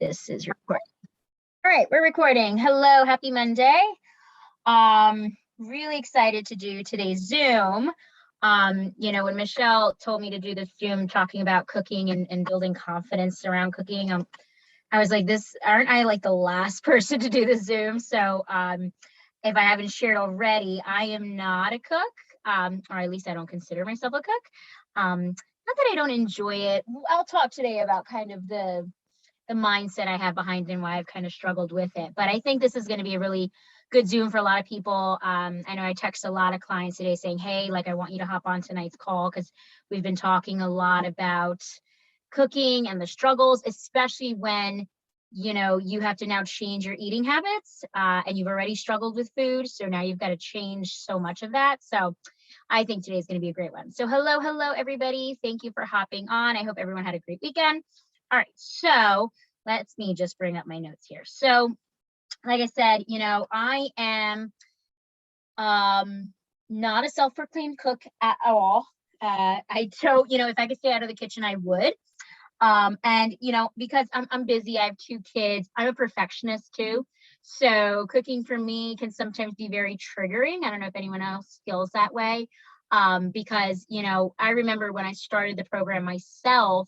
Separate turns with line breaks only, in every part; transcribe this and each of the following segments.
This is recording. All right, we're recording. Hello, happy Monday. Really excited to do today's Zoom. When Michelle told me to do this Zoom talking about cooking and building confidence around cooking, I was like, aren't I like the last person to do the Zoom? So if I haven't shared already, I am not a cook, or at least I don't consider myself a cook. Not that I don't enjoy it. I'll talk today about kind of the mindset I have behind it and why I've kind of struggled with it. But I think this is going to be a really good Zoom for a lot of people. I know I text a lot of clients today saying, hey, like I want you to hop on tonight's call because we've been talking a lot about cooking and the struggles, especially when you have to now change your eating habits and you've already struggled with food. So now you've got to change so much of that. So I think today's going to be a great one. So hello, everybody. Thank you for hopping on. I hope everyone had a great weekend. All right, so let me just bring up my notes here. So like I said, I am not a self-proclaimed cook at all. I don't, if I could stay out of the kitchen, I would. And because I'm busy, I have 2 kids, I'm a perfectionist too. So cooking for me can sometimes be very triggering. I don't know if anyone else feels that way. Because, I remember when I started the program myself,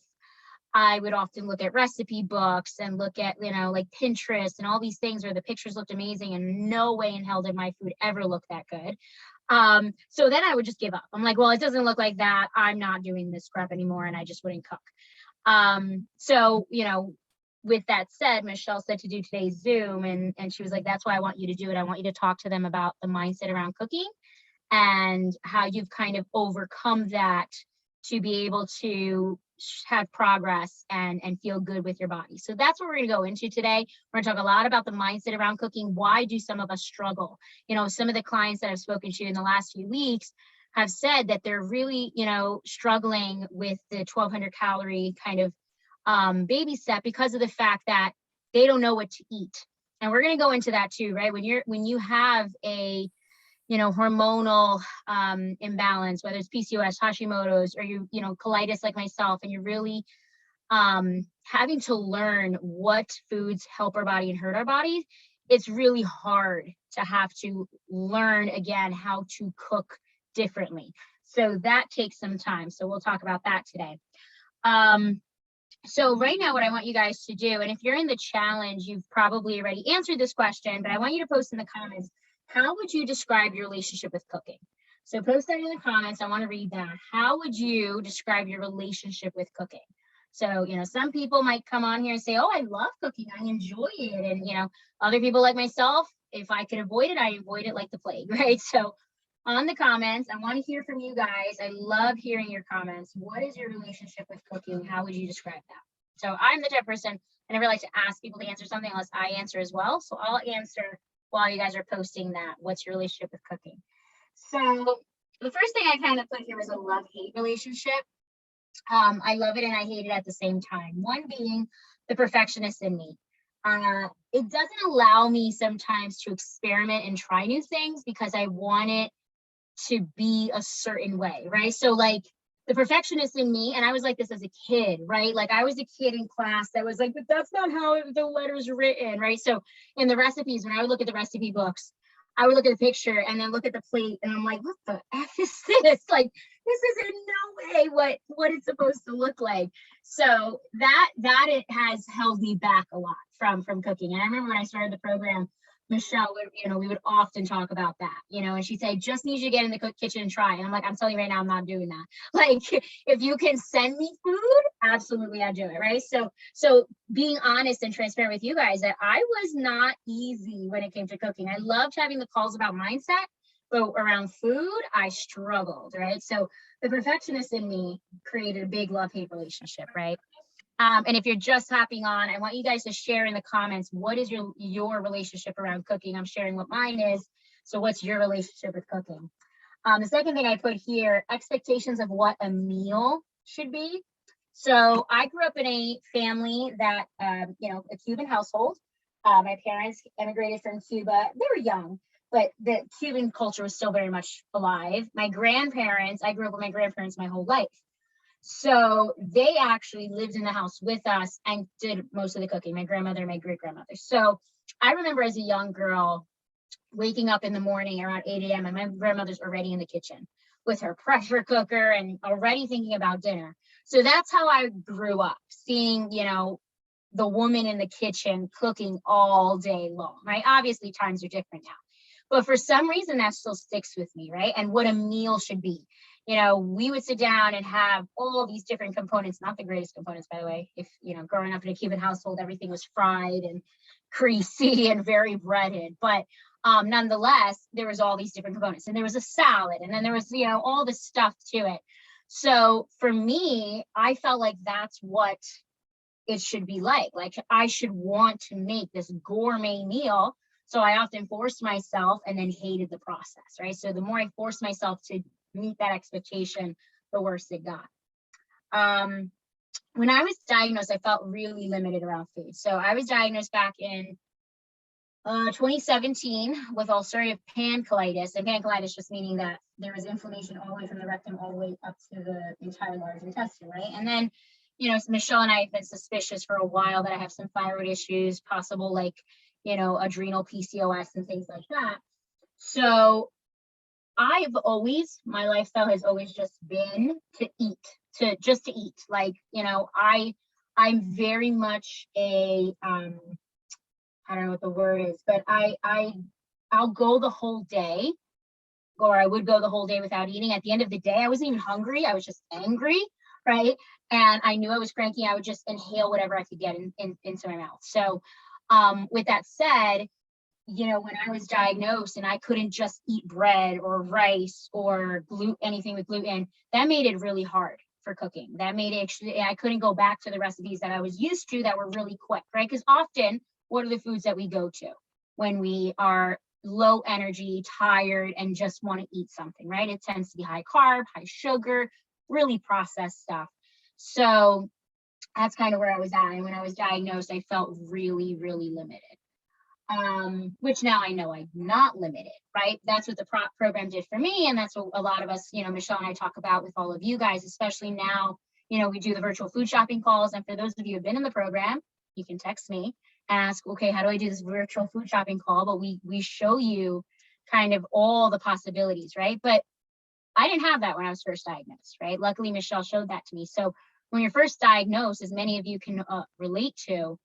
I would often look at recipe books and look at, like Pinterest and all these things where the pictures looked amazing and no way in hell did my food ever look that good. So then I would just give up. I'm like, well, it doesn't look like that. I'm not doing this prep anymore. And I just wouldn't cook. So, with that said, Michelle said to do today's Zoom and she was like, that's why I want you to do it. I want you to talk to them about the mindset around cooking and how you've kind of overcome that to be able to have progress and feel good with your body. So that's what we're going to go into today. We're going to talk a lot about the mindset around cooking. Why do some of us struggle? Some of the clients that I've spoken to in the last few weeks have said that they're really, struggling with the 1,200 calorie kind of baby step because of the fact that they don't know what to eat. And we're going to go into that too, right? When you have a hormonal imbalance, whether it's PCOS, Hashimoto's, or colitis like myself, and you're really having to learn what foods help our body and hurt our bodies, it's really hard to have to learn again how to cook differently. So that takes some time. So we'll talk about that today. So right now, what I want you guys to do, and if you're in the challenge, you've probably already answered this question, but I want you to post in the comments, how would you describe your relationship with cooking? So post that in the comments. I want to read that. How would you describe your relationship with cooking? So, some people might come on here and say, oh, I love cooking. I enjoy it. And, other people like myself, if I could avoid it, I avoid it like the plague, right? So on the comments, I want to hear from you guys. I love hearing your comments. What is your relationship with cooking? How would you describe that? So I'm the type of person, I never like to ask people to answer something unless I answer as well. So I'll answer while you guys are posting that. What's your relationship with cooking? So the first thing I kind of put here is a love-hate relationship. I love it and I hate it at the same time. One being the perfectionist in me. It doesn't allow me sometimes to experiment and try new things because I want it to be a certain way, right? So like the perfectionist in me, and I was like this as a kid, right? Like I was a kid in class that was like, but that's not how the letter's written, right? So in the recipes, when I would look at the recipe books, I would look at the picture and then look at the plate and I'm like, what the F is this? Like, this is in no way what it's supposed to look like. So that it has held me back a lot from cooking. And I remember when I started the program, Michelle would, we would often talk about that, and she'd say, just need you to get in the kitchen and try. And I'm like, I'm telling you right now, I'm not doing that. Like, if you can send me food, absolutely, I do it, right? So being honest and transparent with you guys, that I was not easy when it came to cooking. I loved having the calls about mindset, but around food, I struggled, right? So the perfectionist in me created a big love-hate relationship, right? And if you're just hopping on, I want you guys to share in the comments, what is your relationship around cooking? I'm sharing what mine is. So what's your relationship with cooking? The second thing I put here, expectations of what a meal should be. So I grew up in a family that, a Cuban household. My parents immigrated from Cuba. They were young, but the Cuban culture was still very much alive. My grandparents, I grew up with my grandparents my whole life. So they actually lived in the house with us and did most of the cooking, my grandmother, my great grandmother. So I remember as a young girl waking up in the morning around 8 a.m. and my grandmother's already in the kitchen with her pressure cooker and already thinking about dinner. So that's how I grew up, seeing, the woman in the kitchen cooking all day long, right? Obviously, times are different now. But for some reason, that still sticks with me, right? And what a meal should be. We would sit down and have all these different components, not the greatest components, by the way. If, growing up in a Cuban household, everything was fried and greasy and very breaded. But nonetheless, there was all these different components. And there was a salad, and then there was, all the stuff to it. So for me, I felt like that's what it should be like. Like, I should want to make this gourmet meal. So I often forced myself and then hated the process, right? So the more I forced myself to meet that expectation, the worse it got. When I was diagnosed, I felt really limited around food. So I was diagnosed back in 2017 with ulcerative pancolitis, and pancolitis just meaning that there was inflammation all the way from the rectum all the way up to the entire large intestine, right? And then, Michelle and I have been suspicious for a while that I have some thyroid issues, possible adrenal PCOS and things like that. So my lifestyle has always just been to eat, to eat. Like, I'm very much a, I don't know what the word is, but I'll go the whole day, or I would go the whole day without eating. At the end of the day, I wasn't even hungry. I was just angry, right? And I knew I was cranky. I would just inhale whatever I could get into my mouth. So with that said, when I was diagnosed and I couldn't just eat bread or rice or anything with gluten, that made it really hard for cooking. That made it I couldn't go back to the recipes that I was used to that were really quick, right? Because often, what are the foods that we go to when we are low energy, tired, and just want to eat something, right? It tends to be high carb, high sugar, really processed stuff. So that's kind of where I was at. And when I was diagnosed, I felt really, really limited. Which now I know I'm not limited, right? That's what the program did for me. And that's what a lot of us, Michelle and I talk about with all of you guys, especially now, we do the virtual food shopping calls. And for those of you who have been in the program, you can text me and ask, okay, how do I do this virtual food shopping call? But we show you kind of all the possibilities, right? But I didn't have that when I was first diagnosed, right? Luckily, Michelle showed that to me. So when you're first diagnosed, as many of you can relate to,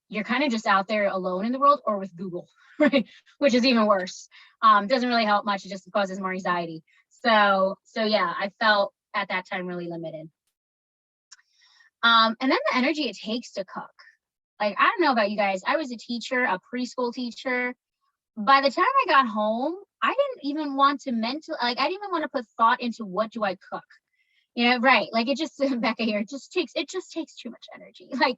you're kind of just out there alone in the world, or with Google, right? Which is even worse. Doesn't really help much. It just causes more anxiety. So yeah, I felt at that time really limited. And then the energy it takes to cook. Like, I don't know about you guys. I was a teacher, a preschool teacher. By the time I got home, I didn't even want to I didn't even want to put thought into what do I cook. Right. Like, it just, Becca here, it just takes too much energy. Like,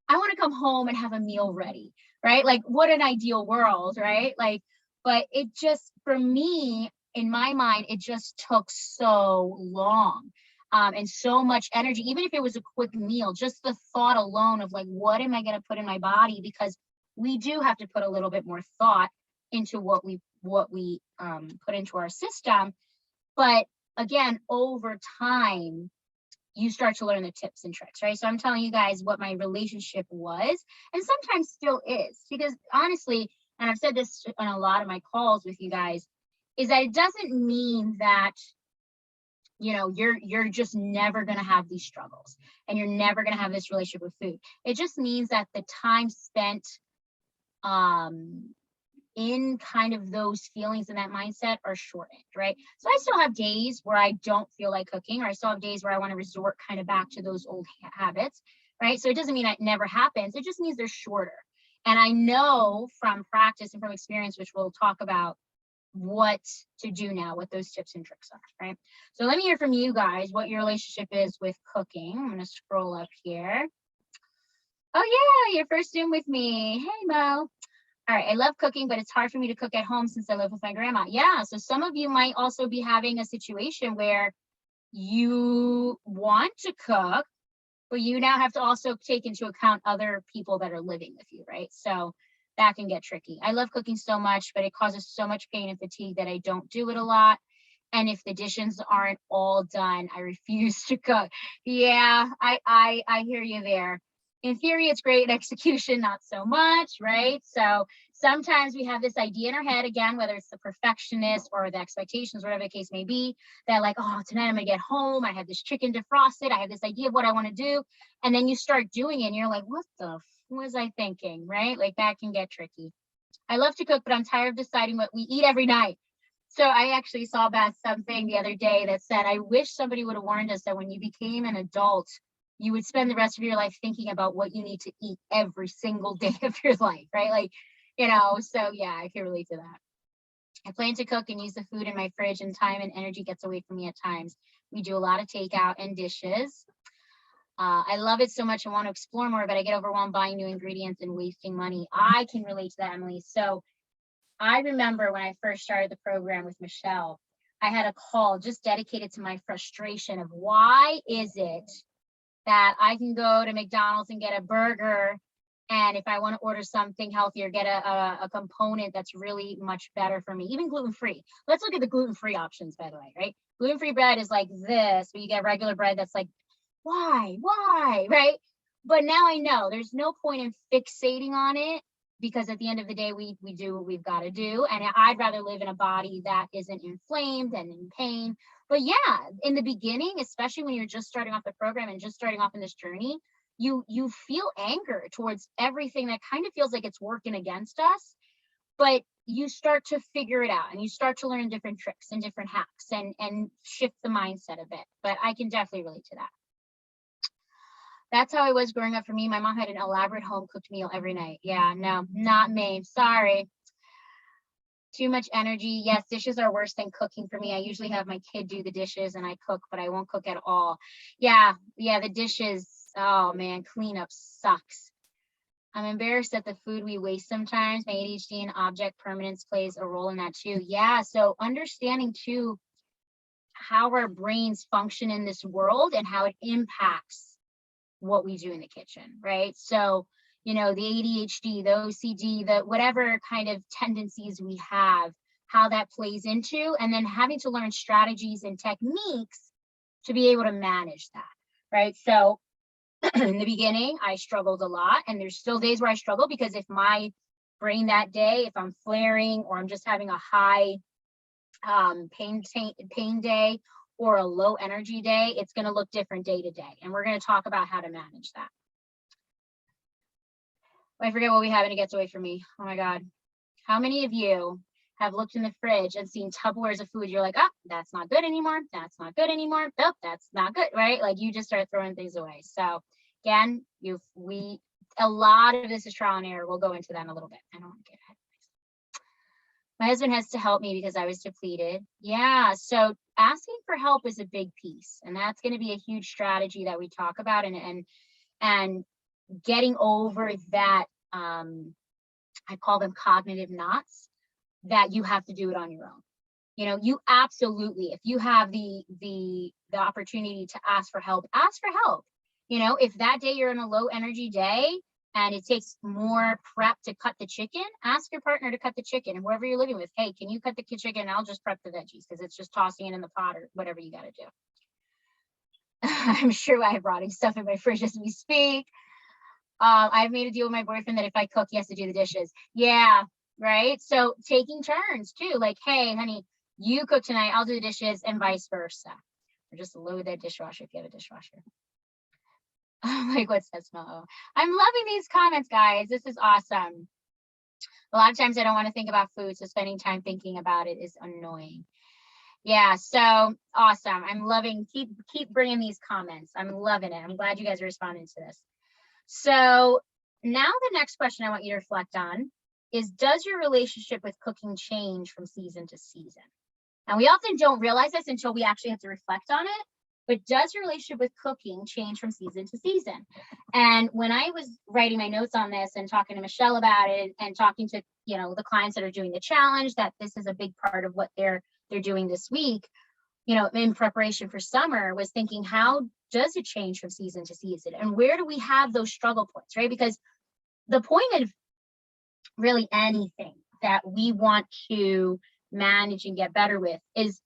I want to come home and have a meal ready, right? Like, what an ideal world, right? Like, but it just, for me, in my mind, it just took so long and so much energy. Even if it was a quick meal, just the thought alone of like, what am I going to put in my body? Because we do have to put a little bit more thought into what we put into our system. But again, over time, you start to learn the tips and tricks, right? So I'm telling you guys what my relationship was, and sometimes still is, because honestly, and I've said this on a lot of my calls with you guys, is that it doesn't mean that, you're just never going to have these struggles and you're never going to have this relationship with food. It just means that the time spent in kind of those feelings and that mindset are shortened, right? So I still have days where I don't feel like cooking, or I still have days where I want to resort kind of back to those old habits, right? So it doesn't mean that never happens. It just means they're shorter. And I know from practice and from experience, which we'll talk about, what to do now, what those tips and tricks are, right? So let me hear from you guys what your relationship is with cooking. I'm going to scroll up here. Oh yeah, you're first Zoom with me. Hey, Mo. All right, I love cooking, but it's hard for me to cook at home since I live with my grandma. Yeah, so some of you might also be having a situation where you want to cook, but you now have to also take into account other people that are living with you, right? So that can get tricky. I love cooking so much, but it causes so much pain and fatigue that I don't do it a lot. And if the dishes aren't all done, I refuse to cook. Yeah, I hear you there. In theory, it's great. In execution, not so much, right? So sometimes we have this idea in our head, again, whether it's the perfectionist or the expectations, whatever the case may be, that like, oh, tonight I'm gonna get home, I have this chicken defrosted, I have this idea of what I want to do. And then you start doing it and you're like, what the was I thinking, right? Like that can get tricky. I love to cook, but I'm tired of deciding what we eat every night. So I actually saw Beth something the other day that said, I wish somebody would have warned us that when you became an adult, you would spend the rest of your life thinking about what you need to eat every single day of your life, right? Like, so yeah, I can relate to that. I plan to cook and use the food in my fridge, and time and energy gets away from me at times. We do a lot of takeout and dishes. I love it so much. I want to explore more, but I get overwhelmed buying new ingredients and wasting money. I can relate to that, Emily. So I remember when I first started the program with Michelle, I had a call just dedicated to my frustration of why is it that I can go to McDonald's and get a burger, and if I want to order something healthier, get a component that's really much better for me, even gluten-free. Let's look at the gluten-free options, by the way, right? Gluten-free bread is like this, but you get regular bread that's like, why, right? But now I know there's no point in fixating on it, because at the end of the day, we do what we've got to do. And I'd rather live in a body that isn't inflamed and in pain. But yeah, in the beginning, especially when you're just starting off the program and just starting off in this journey, you feel anger towards everything that kind of feels like it's working against us. But you start to figure it out and you start to learn different tricks and different hacks and shift the mindset a bit. But I can definitely relate to that. That's how I was growing up for me. My mom had an elaborate home cooked meal every night. Yeah, no, not me. Sorry. Too much energy. Yes, dishes are worse than cooking for me. I usually have my kid do the dishes and I cook, but I won't cook at all. Yeah, the dishes. Oh man, cleanup sucks. I'm embarrassed at the food we waste sometimes. My ADHD and object permanence plays a role in that too. Yeah, so understanding too how our brains function in this world and how it impacts what we do in the kitchen, right? So, the ADHD, the OCD, the whatever kind of tendencies we have, how that plays into, and then having to learn strategies and techniques to be able to manage that, right? So in the beginning, I struggled a lot, and there's still days where I struggle, because if my brain that day, if I'm flaring or I'm just having a high pain day or a low energy day, it's going to look different day to day. And we're going to talk about how to manage that. I forget what we have and it gets away from me. Oh my God. How many of you have looked in the fridge and seen Tupperwares of food? You're like, oh, that's not good anymore. That's not good anymore. Nope, that's not good, right? Like you just start throwing things away. So again, a lot of this is trial and error. We'll go into that in a little bit. I don't want to get ahead. My husband has to help me because I was depleted. Yeah, so asking for help is a big piece, and that's going to be a huge strategy that we talk about, and getting over that. I call them cognitive knots, that you have to do it on your own. You absolutely, if you have the opportunity to ask for help, ask for help. If that day you're in a low energy day and it takes more prep to cut the chicken, ask your partner to cut the chicken. And whoever you're living with, hey, can you cut the chicken? I'll just prep the veggies, because it's just tossing it in the pot or whatever you got to do. I'm sure I have rotting stuff in my fridge as we speak. I've made a deal with my boyfriend that if I cook, he has to do the dishes. Yeah, right? So taking turns too, like, hey, honey, you cook tonight, I'll do the dishes, and vice versa. Or just load that dishwasher if you have a dishwasher. Like, what's that smell? I'm loving these comments, guys. This is awesome. A lot of times I don't want to think about food, so spending time thinking about it is annoying. Yeah, so awesome. I'm loving, keep bringing these comments. I'm loving it. I'm glad you guys are responding to this. So now the next question I want you to reflect on is, does your relationship with cooking change from season to season? And we often don't realize this until we actually have to reflect on it. But does your relationship with cooking change from season to season? And when I was writing my notes on this and talking to Michelle about it and talking to, the clients that are doing the challenge, that this is a big part of what they're doing this week, in preparation for summer, was thinking, how does it change from season to season? And where do we have those struggle points, right? Because the point of really anything that we want to manage and get better with is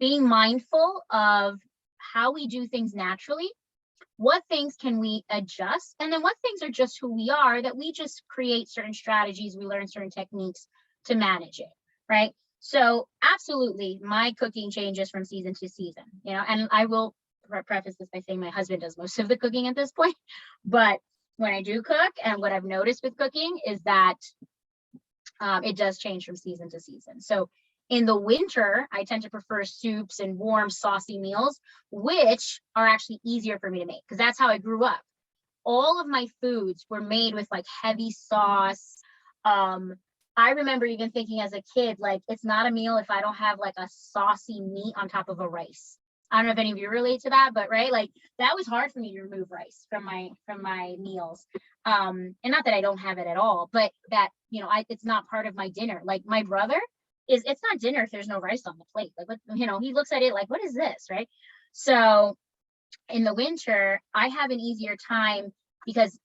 being mindful of how we do things naturally, what things can we adjust, and then what things are just who we are, that we just create certain strategies, we learn certain techniques to manage it, right? So absolutely, my cooking changes from season to season, and I will preface this by saying my husband does most of the cooking at this point, but when I do cook, and what I've noticed with cooking is that it does change from season to season. So in the winter, I tend to prefer soups and warm, saucy meals, which are actually easier for me to make because that's how I grew up. All of my foods were made with like heavy sauce. I remember even thinking as a kid, like, it's not a meal if I don't have like a saucy meat on top of a rice. I don't know if any of you relate to that, but right, like that was hard for me to remove rice from my meals. And not that I don't have it at all, but that, it's not part of my dinner. Like my brother it's not dinner if there's no rice on the plate. Like, he looks at it like, what is this, right? So in the winter, I have an easier time because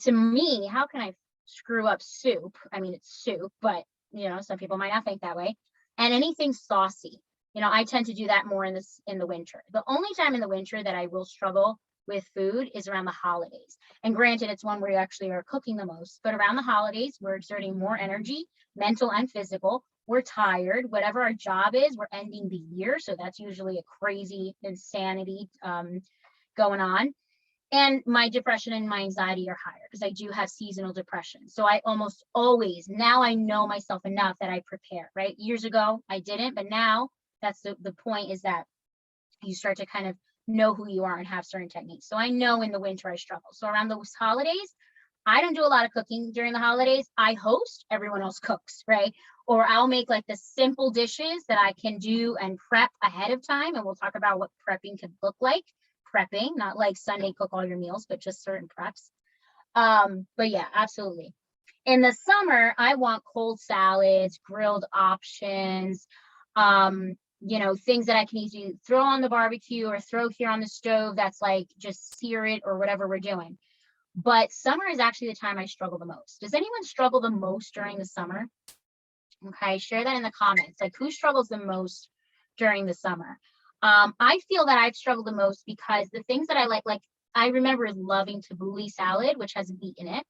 to me, how can I screw up soup? I mean, it's soup, but some people might not think that way. And anything saucy, I tend to do that more in the winter. The only time in the winter that I will struggle with food is around the holidays. And granted, it's one where you actually are cooking the most, but around the holidays, we're exerting more energy, mental and physical. We're tired, whatever our job is, we're ending the year. So that's usually a crazy insanity going on. And my depression and my anxiety are higher because I do have seasonal depression. So I almost always, now I know myself enough that I prepare, right? Years ago, I didn't, but now that's the point, is that you start to kind of know who you are and have certain techniques. So I know in the winter I struggle. So around those holidays, I don't do a lot of cooking during the holidays. I host, everyone else cooks, right? Or I'll make like the simple dishes that I can do and prep ahead of time. And we'll talk about what prepping could look like. Prepping, not like Sunday cook all your meals, but just certain preps. But yeah, absolutely. In the summer, I want cold salads, grilled options, things that I can easily throw on the barbecue or throw here on the stove. That's like just sear it or whatever we're doing. But summer is actually the time I struggle the most. Does anyone struggle the most during the summer? Okay, share that in the comments. Like, who struggles the most during the summer? I feel that I've struggled the most because the things that I like I remember loving tabbouleh salad, which has beet in it,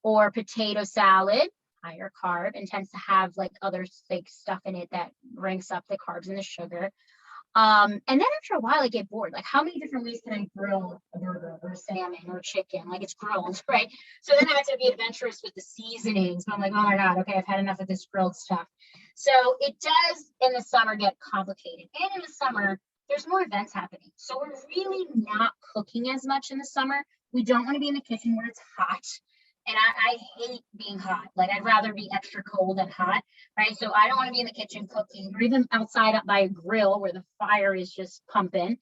or potato salad, higher carb, and tends to have like other like stuff in it that ranks up the carbs and the sugar. And then after a while, I get bored. Like, how many different ways can I grill a burger or salmon or chicken? Like, it's grilled, right? So then I have to be adventurous with the seasonings. I'm like, oh my God, okay, I've had enough of this grilled stuff. So it does in the summer get complicated. And in the summer, there's more events happening. So we're really not cooking as much in the summer. We don't want to be in the kitchen where it's hot. And I hate being hot. Like, I'd rather be extra cold than hot, right? So I don't want to be in the kitchen cooking, or even outside up by a grill where the fire is just pumping.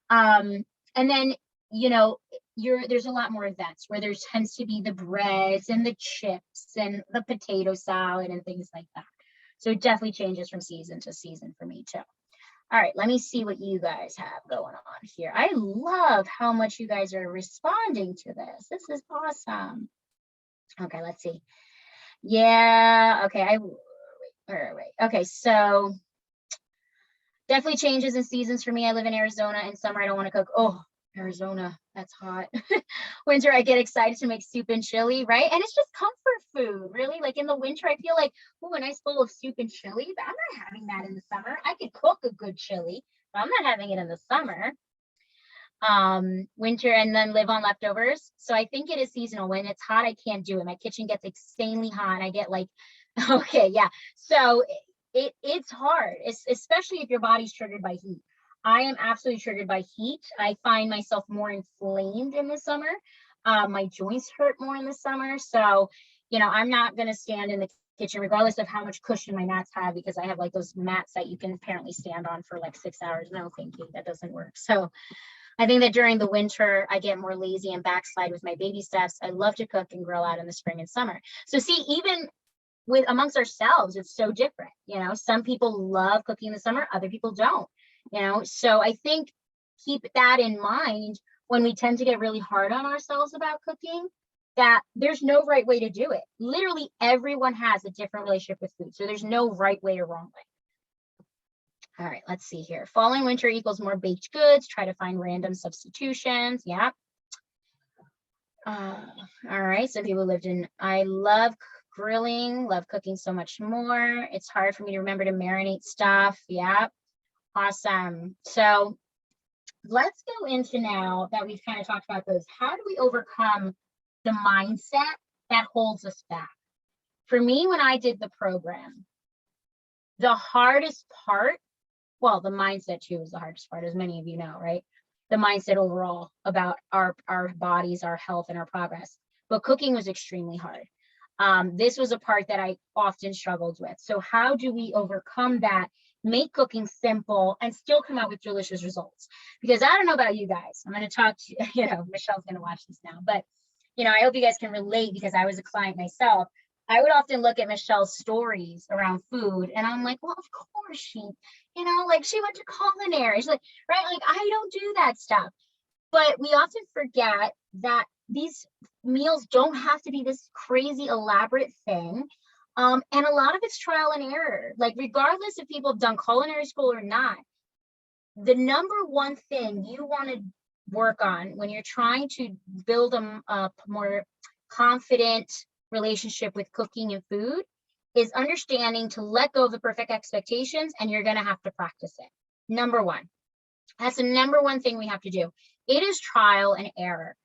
And then, there's a lot more events where there tends to be the breads and the chips and the potato salad and things like that. So it definitely changes from season to season for me too. All right, let me see what you guys have going on here. I love how much you guys are responding to this. This is awesome. Okay, let's see. Yeah, okay. Okay, so definitely changes in seasons for me. I live in Arizona. In summer, I don't want to cook. Oh, Arizona, that's hot. Winter, I get excited to make soup and chili, right? And it's just comfort food, really. Like in the winter, I feel like, oh, a nice bowl of soup and chili, but I'm not having that in the summer. I could cook a good chili, but I'm not having it in the summer. Winter, and then live on leftovers. So I think it is seasonal. When it's hot, I can't do it. My kitchen gets insanely hot. I get like, okay, yeah. So it's hard, especially if your body's triggered by heat. I am absolutely triggered by heat. I find myself more inflamed in the summer. My joints hurt more in the summer. So, I'm not going to stand in the kitchen, regardless of how much cushion my mats have, because I have like those mats that you can apparently stand on for like 6 hours. No, thank you. That doesn't work. So I think that during the winter, I get more lazy and backslide with my baby steps. I love to cook and grill out in the spring and summer. So see, even with amongst ourselves, it's so different. Some people love cooking in the summer, other people don't, so I think keep that in mind when we tend to get really hard on ourselves about cooking, that there's no right way to do it. Literally everyone has a different relationship with food. So there's no right way or wrong way. All right, let's see here. Fall and winter equals more baked goods. Try to find random substitutions. Yeah. All right, some people lived in, I love grilling, love cooking so much more. It's hard for me to remember to marinate stuff. Yeah. Awesome. So let's go into, now that we've kind of talked about those, how do we overcome the mindset that holds us back? For me, when I did the program, the hardest part, well, the mindset too is the hardest part, as many of you know, right? The mindset overall about our bodies, our health, and our progress. But cooking was extremely hard. This was a part that I often struggled with. So how do we overcome that, make cooking simple, and still come out with delicious results? Because I don't know about you guys. I'm going to talk to, Michelle's going to watch this now, but, I hope you guys can relate, because I was a client myself. I would often look at Michelle's stories around food, and I'm like, well, of course she, like she went to culinary. She's like, right? Like, I don't do that stuff. But we often forget that these meals don't have to be this crazy elaborate thing. And a lot of it's trial and error. Like, regardless if people have done culinary school or not, the number one thing you want to work on when you're trying to build a more confident relationship with cooking and food is understanding to let go of the perfect expectations, and you're going to have to practice it. Number one. That's the number one thing we have to do. It is trial and error.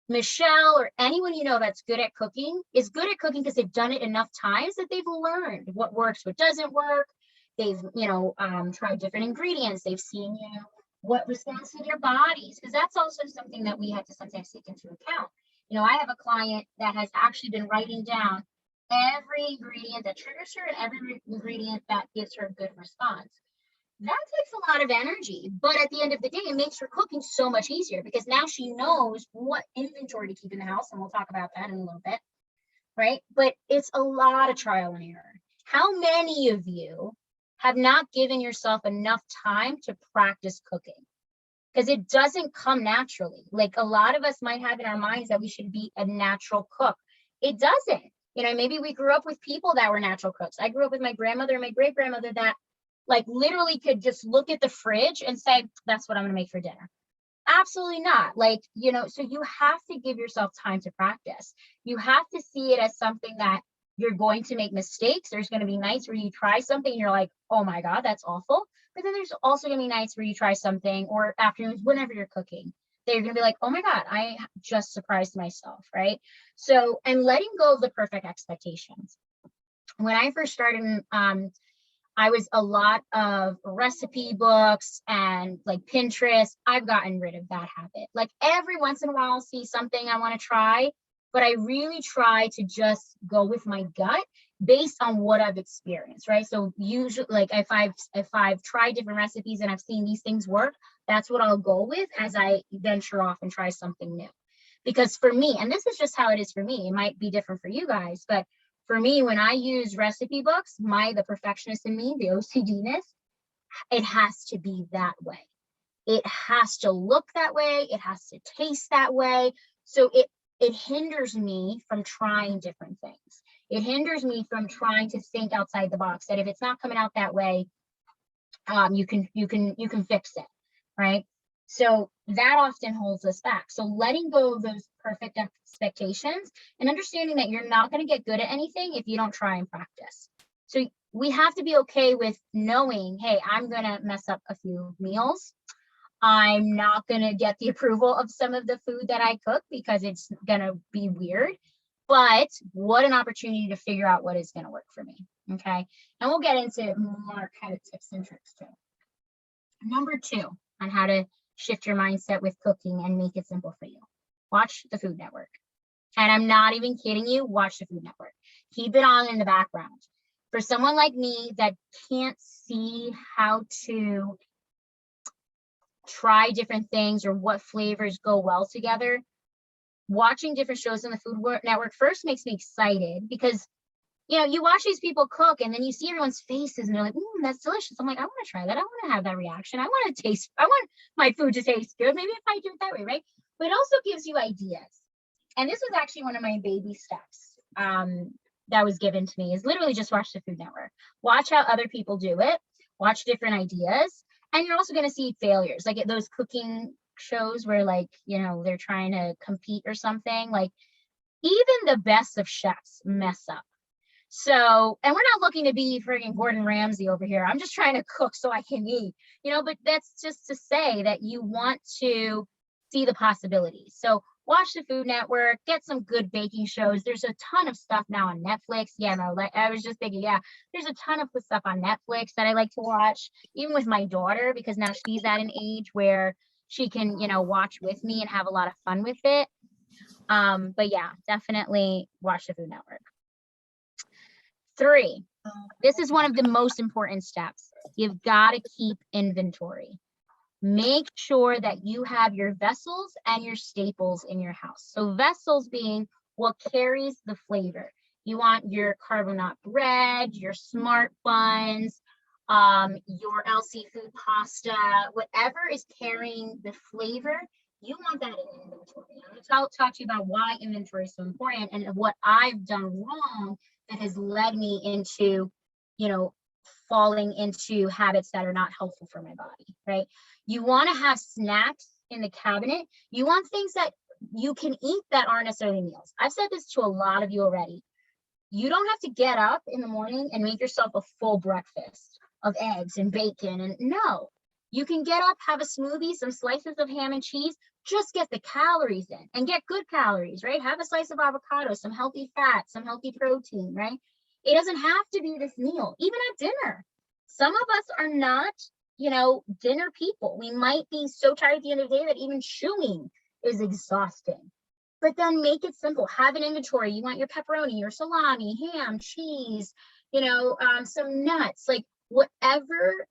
Michelle or anyone that's good at cooking is good at cooking because they've done it enough times that they've learned what works, what doesn't work. They've, tried different ingredients. They've seen, what responds to their bodies, because that's also something that we have to sometimes take into account. I have a client that has actually been writing down every ingredient that triggers her and every ingredient that gives her a good response. That takes a lot of energy, but at the end of the day, it makes her cooking so much easier, because now she knows what inventory to keep in the house, and we'll talk about that in a little bit, right? But it's a lot of trial and error. How many of you have not given yourself enough time to practice cooking? Because it doesn't come naturally. Like, a lot of us might have in our minds that we should be a natural cook. It doesn't. Maybe we grew up with people that were natural cooks. I grew up with my grandmother and my great-grandmother that literally could just look at the fridge and say, that's what I'm going to make for dinner. Absolutely not. So you have to give yourself time to practice. You have to see it as something that you're going to make mistakes. There's going to be nights where you try something and you're like, oh my God, that's awful. But then there's also going to be nights where you try something, or afternoons, whenever you're cooking, that you're going to be like, oh my God, I just surprised myself, right? So, and letting go of the perfect expectations. When I first started, I was a lot of recipe books and Pinterest. I've gotten rid of that habit. Every once in a while I'll see something I want to try, but I really try to just go with my gut based on what I've experienced, right? So usually, if I've tried different recipes and I've seen these things work, that's what I'll go with as I venture off and try something new. Because for me, and this is just how it is for me, it might be different for you guys, but for me, when I use recipe books, the perfectionist in me, the OCD-ness, it has to be that way. It has to look that way. It has to taste that way. So it hinders me from trying different things. It hinders me from trying to think outside the box, that if it's not coming out that way, you can fix it, right? So that often holds us back. So letting go of those perfect expectations and understanding that you're not going to get good at anything if you don't try and practice. So we have to be okay with knowing, hey, I'm going to mess up a few meals. I'm not going to get the approval of some of the food that I cook because it's going to be weird. But what an opportunity to figure out what is going to work for me. Okay. And we'll get into more kind of tips and tricks too. Number 2 on how to shift your mindset with cooking and make it simple for you. Watch the Food Network. And I'm not even kidding you, watch the Food Network. Keep it on in the background. For someone like me that can't see how to try different things or what flavors go well together, watching different shows on the Food Network first makes me excited, because you watch these people cook and then you see everyone's faces and they're like, that's delicious. I'm like, I want to try that. I want to have that reaction. I want my food to taste good. Maybe if I do it that way, right? But it also gives you ideas. And this was actually one of my baby steps that was given to me, is literally just watch the Food Network. Watch how other people do it. watch different ideas. And you're also going to see failures, like at those cooking shows where, like, you know, they're trying to compete or something. Like, even the best of chefs mess up. So, and we're not looking to be friggin' Gordon Ramsay over here. I'm just trying to cook so I can eat, you know, but that's just to say that you want to see the possibilities. So watch the Food Network, get some good baking shows. There's a ton of stuff now on Netflix. Yeah, no, like I was just thinking, yeah, there's a ton of stuff on Netflix that I like to watch, even with my daughter, because now she's at an age where she can, you know, watch with me and have a lot of fun with it. But yeah, definitely watch the Food Network. 3, this is one of the most important steps. You've got to keep inventory. Make sure that you have your vessels and your staples in your house. So vessels being what carries the flavor. You want your carbonate bread, your smart buns, your LC food pasta, whatever is carrying the flavor, you want that in inventory. I'm going to talk to you about why inventory is so important and what I've done wrong that has led me into, you know, falling into habits that are not helpful for my body, right? You want to have snacks in the cabinet. You want things that you can eat that aren't necessarily meals. I've said this to a lot of you already. You don't have to get up in the morning and make yourself a full breakfast of eggs and bacon. And no, you can get up, have a smoothie, some slices of ham and cheese, just get the calories in and get good calories, right? Have a slice of avocado, some healthy fat, some healthy protein, right? It doesn't have to be this meal, even at dinner. Some of us are not, you know, dinner people. We might be so tired at the end of the day that even chewing is exhausting. But then make it simple. Have an inventory. You want your pepperoni, your salami, ham, cheese, you know, some nuts, like whatever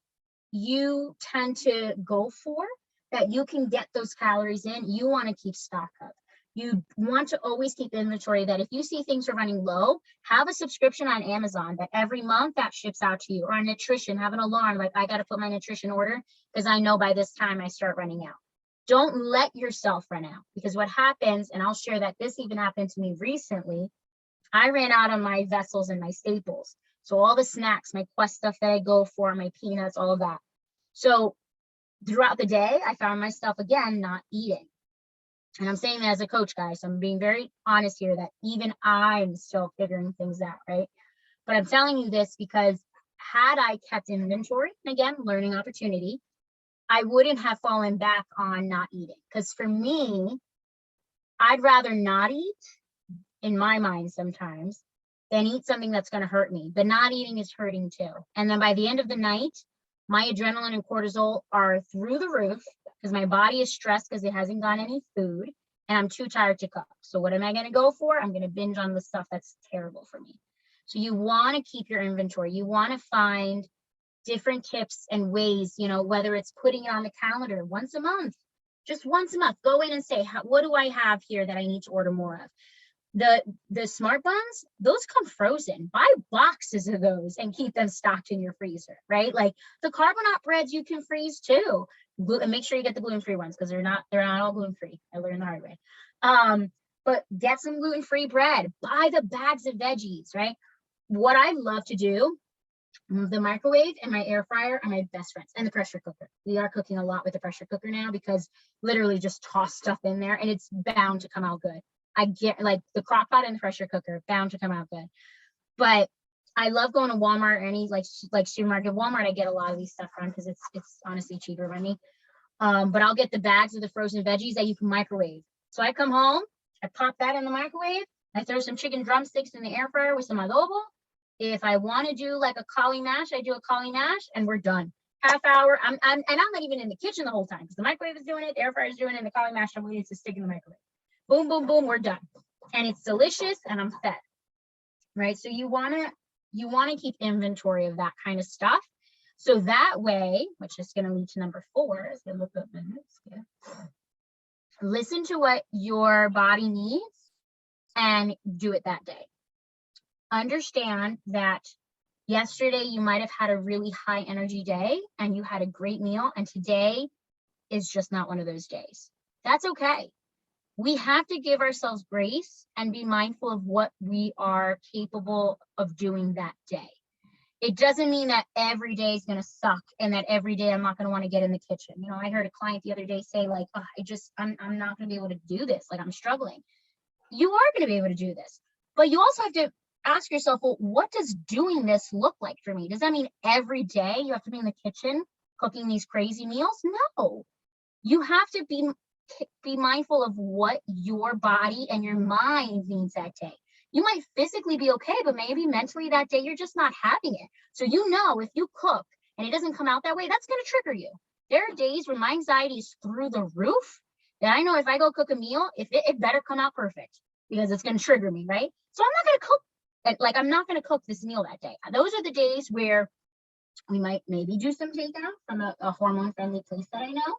you tend to go for that you can get those calories in, you want to keep stock of. You want to always keep inventory that if you see things are running low, have a subscription on Amazon that every month that ships out to you, or on nutrition, have an alarm like I got to put my nutrition order because I know by this time I start running out. Don't let yourself run out, because what happens, and I'll share that this even happened to me recently, I ran out of my vessels and my staples. So all the snacks, my Quest stuff that I go for, my peanuts, all of that. So throughout the day, I found myself again not eating. And I'm saying that as a coach, guys. So I'm being very honest here that even I'm still figuring things out, right? But I'm telling you this because had I kept inventory, and again, learning opportunity, I wouldn't have fallen back on not eating. Because for me, I'd rather not eat, in my mind sometimes, than eat something that's going to hurt me. But not eating is hurting too. And then by the end of the night, my adrenaline and cortisol are through the roof because my body is stressed because it hasn't gotten any food and I'm too tired to cook. So what am I going to go for? I'm going to binge on the stuff that's terrible for me. So you want to keep your inventory. You want to find different tips and ways, you know, whether it's putting it on the calendar once a month, just once a month, go in and say, what do I have here that I need to order more of? The smart buns, those come frozen. Buy boxes of those and keep them stocked in your freezer, right? Like the carbonate breads you can freeze too. And make sure you get the gluten-free ones because they're not all gluten-free. I learned the hard way. But get some gluten-free bread. Buy the bags of veggies, right? What I love to do, the microwave and my air fryer are my best friends, and the pressure cooker. We are cooking a lot with the pressure cooker now because literally just toss stuff in there and it's bound to come out good. I get like the crock pot and the pressure cooker bound to come out good. But I love going to Walmart or any like supermarket. Walmart, I get a lot of these stuff from because it's honestly cheaper by me. But I'll get the bags of the frozen veggies that you can microwave. So I come home, I pop that in the microwave, I throw some chicken drumsticks in the air fryer with some adobo. If I want to do like a cauli mash, I do a cauli mash and we're done. Half hour, I'm not even in the kitchen the whole time because the microwave is doing it, the air fryer is doing it, and the cauli mash I'm waiting to stick in the microwave. Boom, boom, boom, we're done. And it's delicious and I'm fed, right? So you wanna keep inventory of that kind of stuff. So that way, which is gonna lead to number 4, as I look up my notes here. Listen to what your body needs and do it that day. Understand that yesterday you might have had a really high energy day and you had a great meal, and today is just not one of those days. That's okay. We have to give ourselves grace and be mindful of what we are capable of doing that day. It doesn't mean that every day is going to suck and that every day I'm not going to want to get in the kitchen. You know, I heard a client the other day say like, oh, I'm not going to be able to do this. Like I'm struggling. You are going to be able to do this, but you also have to ask yourself, well, what does doing this look like for me? Does that mean every day you have to be in the kitchen cooking these crazy meals? No, you have to be mindful of what your body and your mind needs that day. You might physically be okay, but maybe mentally that day you're just not having it. So you know, if you cook and it doesn't come out that way, that's going to trigger you. There are days when my anxiety is through the roof that I know if I go cook a meal, if it better come out perfect because it's going to trigger me, right? So I'm not going to cook, like I'm not going to cook this meal that day. Those are the days where we might maybe do some takeout from a hormone-friendly place that I know.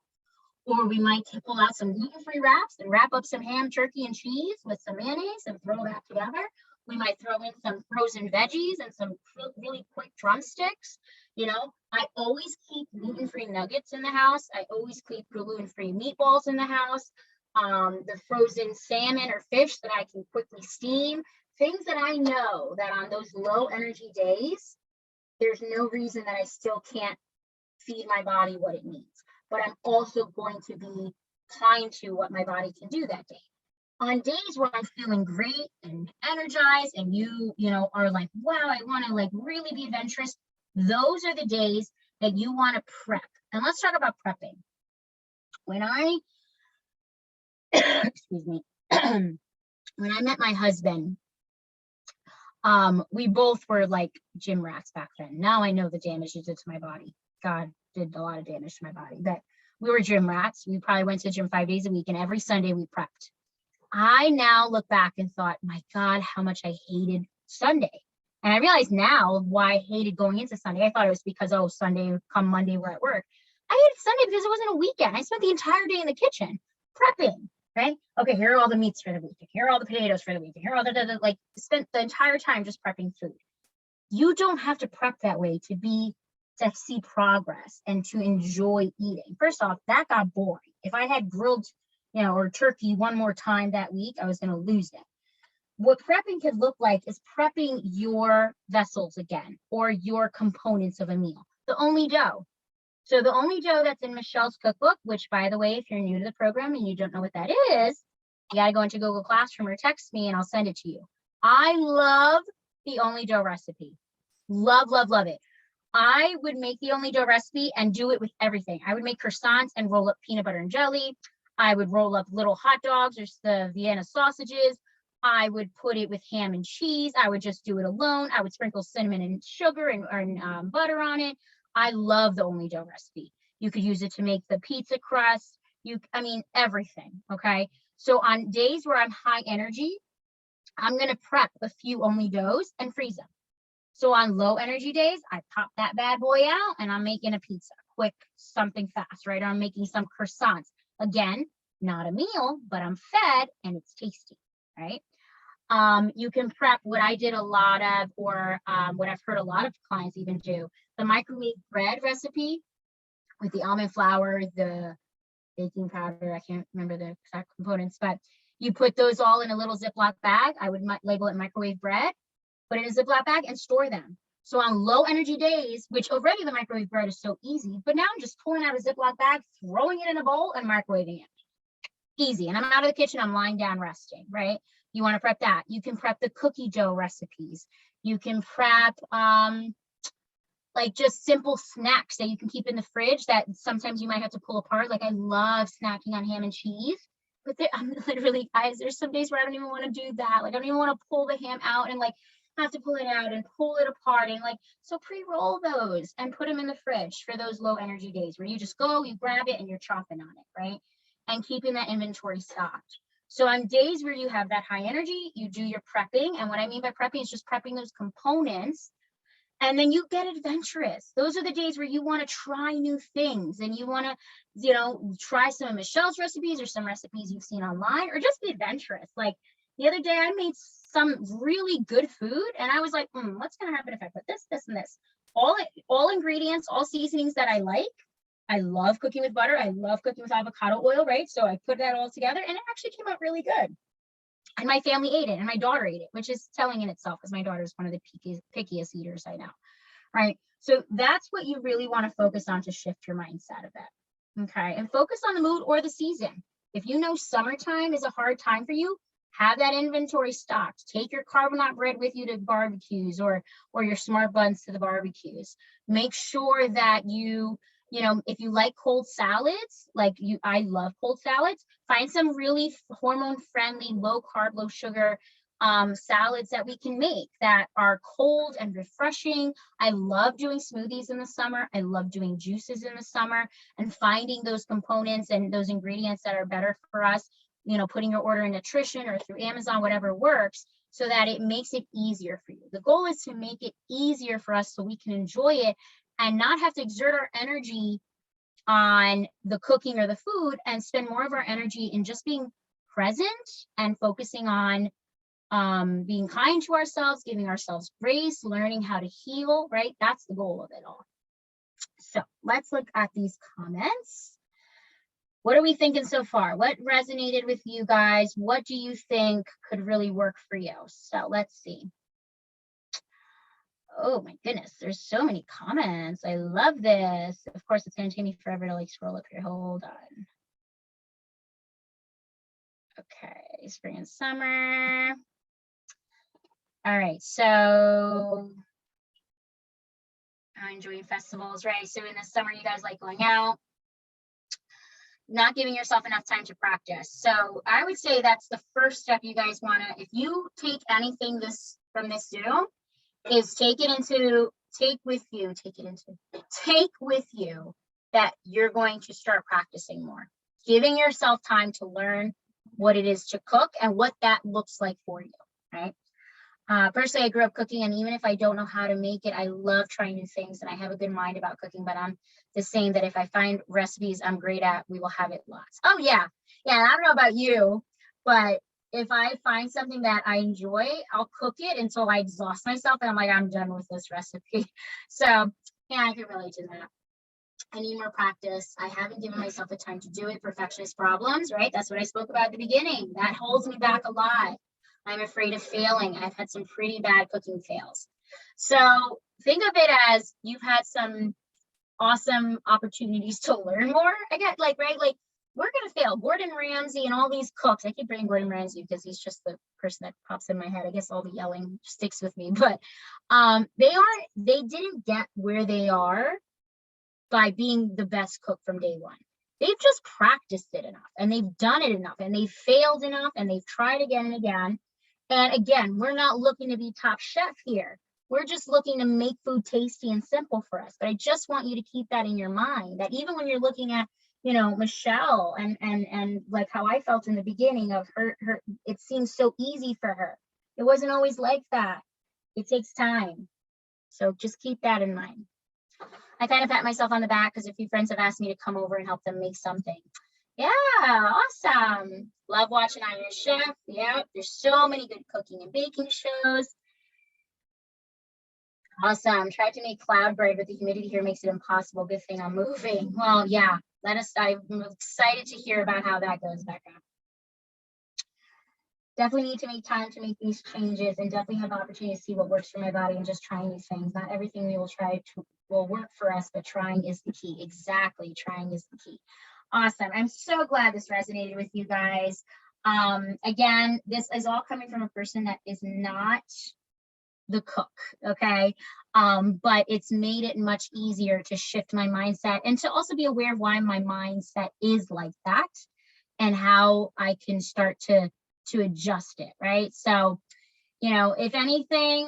Or we might pull out some gluten-free wraps and wrap up some ham, turkey, and cheese with some mayonnaise and throw that together. We might throw in some frozen veggies and some really quick drumsticks. You know, I always keep gluten-free nuggets in the house. I always keep gluten-free meatballs in the house. The frozen salmon or fish that I can quickly steam. Things that I know that on those low energy days, there's no reason that I still can't feed my body what it needs. But I'm also going to be kind to what my body can do that day. On days where I'm feeling great and energized and you know, are like, wow, I want to like really be adventurous. Those are the days that you want to prep. And let's talk about prepping. When I, excuse me, when I met my husband, we both were like gym rats back then. Now I know the damage you did to my body. God did a lot of damage to my body, but we were gym rats. We probably went to the gym 5 days a week and every Sunday we prepped. I now look back and thought, my God, how much I hated Sunday. And I realize now why I hated going into Sunday. I thought it was because, oh, Sunday, come Monday, we're at work. I hated Sunday because it wasn't a weekend. I spent the entire day in the kitchen prepping, right? Okay, here are all the meats for the week. Here are all the potatoes for the week. Here are all like spent the entire time just prepping food. You don't have to prep that way to see progress and to enjoy eating. First off, that got boring. If I had grilled, you know, or turkey one more time that week, I was going to lose it. What prepping could look like is prepping your vessels again, or your components of a meal. The only dough. So the only dough that's in Michelle's cookbook, which by the way, if you're new to the program and you don't know what that is, you got to go into Google Classroom or text me and I'll send it to you. I love the only dough recipe. Love, love, love it. I would make the only dough recipe and do it with everything. I would make croissants and roll up peanut butter and jelly. I would roll up little hot dogs or the Vienna sausages. I would put it with ham and cheese. I would just do it alone. I would sprinkle cinnamon and sugar and butter on it. I love the only dough recipe. You could use it to make the pizza crust. I mean, everything, okay? So on days where I'm high energy, I'm gonna prep a few only doughs and freeze them. So on low energy days, I pop that bad boy out and I'm making a pizza, quick, something fast, right? Or I'm making some croissants. Again, not a meal, but I'm fed and it's tasty, right? You can prep what I did a lot of, or what I've heard a lot of clients even do, the microwave bread recipe with the almond flour, the baking powder, I can't remember the exact components, but you put those all in a little Ziploc bag. I would label it microwave bread, put it in a Ziploc bag and store them. So on low energy days, which already the microwave bread is so easy, but now I'm just pulling out a Ziploc bag, throwing it in a bowl and microwaving it. Easy. And I'm out of the kitchen, I'm lying down resting, right? You want to prep that. You can prep the cookie dough recipes. You can prep like just simple snacks that you can keep in the fridge that sometimes you might have to pull apart. Like I love snacking on ham and cheese, but I'm literally, guys, there's some days where I don't even want to do that. Like I don't even want to pull the ham out and like have to pull it out and pull it apart. And like, so pre-roll those and put them in the fridge for those low energy days where you just go, you grab it and you're chopping on it, right? And keeping that inventory stocked. So on days where you have that high energy, you do your prepping. And what I mean by prepping is just prepping those components. And then you get adventurous. Those are the days where you want to try new things and you want to, you know, try some of Michelle's recipes or some recipes you've seen online, or just be adventurous. Like the other day I made some really good food and I was like, what's going to happen if I put this, this, and this? All ingredients, all seasonings that I like. I love cooking with butter. I love cooking with avocado oil, right? So I put that all together and it actually came out really good. And my family ate it and my daughter ate it, which is telling in itself because my daughter is one of the pickiest eaters I know, right? So that's what you really want to focus on to shift your mindset a bit. Okay. And focus on the mood or the season. If you know summertime is a hard time for you, have that inventory stocked. Take your carbonate bread with you to barbecues or your smart buns to the barbecues. Make sure that you know, if you like cold salads, I love cold salads, find some really hormone friendly, low carb, low sugar salads that we can make that are cold and refreshing. I love doing smoothies in the summer. I love doing juices in the summer and finding those components and those ingredients that are better for us, you know, putting your order in nutrition or through Amazon, whatever works, so that it makes it easier for you. The goal is to make it easier for us so we can enjoy it and not have to exert our energy on the cooking or the food and spend more of our energy in just being present and focusing on being kind to ourselves, giving ourselves grace, learning how to heal, right? That's the goal of it all. So let's look at these comments. What are we thinking so far? What resonated with you guys? What do you think could really work for you? So let's see. Oh my goodness, there's so many comments. I love this. Of course, it's going to take me forever to like scroll up here. Hold on. Okay, spring and summer. All right, so I'm enjoying festivals, right? So in the summer, you guys like going out, not giving yourself enough time to practice. So I would say that's the first step you guys want to, if you take anything from this Zoom, is take with you that you're going to start practicing more, giving yourself time to learn what it is to cook and what that looks like for you, right? Personally, I grew up cooking, and even if I don't know how to make it, I love trying new things and I have a good mind about cooking, but I'm the same that if I find recipes I'm great at, we will have it lots. Oh yeah. Yeah. I don't know about you, but if I find something that I enjoy, I'll cook it until I exhaust myself and I'm like, I'm done with this recipe. So yeah, I can relate to that. I need more practice. I haven't given myself the time to do it. Perfectionist problems, right? That's what I spoke about at the beginning. That holds me back a lot. I'm afraid of failing. I've had some pretty bad cooking fails. So think of it as you've had some awesome opportunities to learn more. I get right? We're going to fail. Gordon Ramsay and all these cooks. I keep bringing Gordon Ramsay because he's just the person that pops in my head. I guess all the yelling sticks with me, but they didn't get where they are by being the best cook from day one. They've just practiced it enough and they've done it enough and they've failed enough and they've tried again and again. And again, we're not looking to be top chef here. We're just looking to make food tasty and simple for us. But I just want you to keep that in your mind, that even when you're looking at, you know, Michelle and like how I felt in the beginning of her, it seems so easy for her. It wasn't always like that. It takes time. So just keep that in mind. I kind of pat myself on the back because a few friends have asked me to come over and help them make something. Yeah, awesome. Love watching Iron Chef. Yeah, there's so many good cooking and baking shows. Awesome. Tried to make cloud bread, but the humidity here makes it impossible. Good thing I'm moving. Well, yeah, I'm excited to hear about how that goes, Becca. Definitely need to make time to make these changes and definitely have the opportunity to see what works for my body and just trying new things. Not everything we will try will work for us, but trying is the key. Exactly. Trying is the key. Awesome. I'm so glad this resonated with you guys. Again, this is all coming from a person that is not the cook, okay? But it's made it much easier to shift my mindset and to also be aware of why my mindset is like that and how I can start to adjust it, right? So, you know, if anything,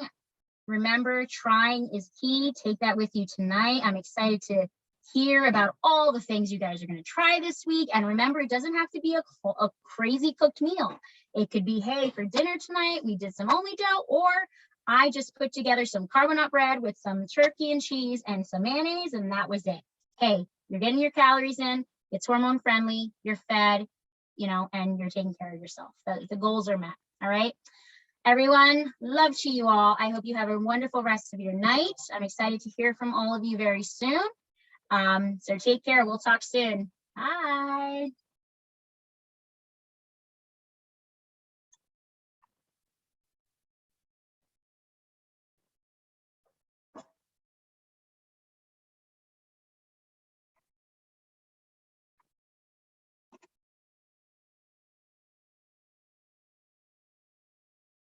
remember, trying is key. Take that with you tonight. I'm excited to hear about all the things you guys are going to try this week. And remember, it doesn't have to be a crazy cooked meal. It could be, hey, for dinner tonight, we did some only dough, or I just put together some carbonate bread with some turkey and cheese and some mayonnaise, and that was it. Hey, you're getting your calories in, it's hormone friendly, you're fed, you know, and you're taking care of yourself. The goals are met. All right. Everyone, love to you all. I hope you have a wonderful rest of your night. I'm excited to hear from all of you very soon. So take care. We'll talk soon. Bye.